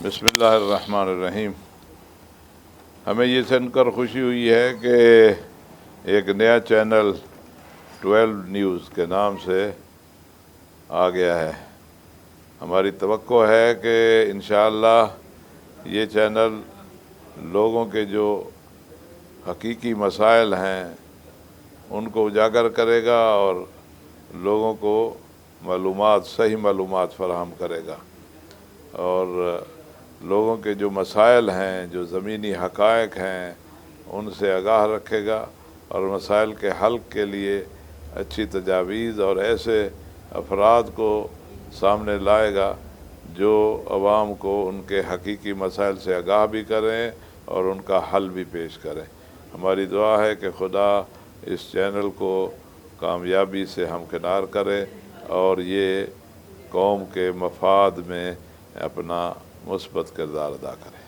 بسم اللہ الرحمن الرحیم۔ ہمیں یہ سن کر خوشی ہوئی ہے کہ ایک نیا چینل 12 نیوز کے نام سے آ گیا ہے۔ ہماری توقع ہے کہ انشاءاللہ یہ چینل لوگوں کے جو حقیقی مسائل ہیں ان کو اجاگر کرے گا اور لوگوں کو صحیح معلومات فراہم کرے گا، اور لوگوں کے جو مسائل ہیں، جو زمینی حقائق ہیں، ان سے آگاہ رکھے گا اور مسائل کے حل کے لیے اچھی تجاویز اور ایسے افراد کو سامنے لائے گا جو عوام کو ان کے حقیقی مسائل سے آگاہ بھی کریں اور ان کا حل بھی پیش کریں۔ ہماری دعا ہے کہ خدا اس چینل کو کامیابی سے ہمکنار کرے اور یہ قوم کے مفاد میں اپنا مثبت کردار ادا کرے۔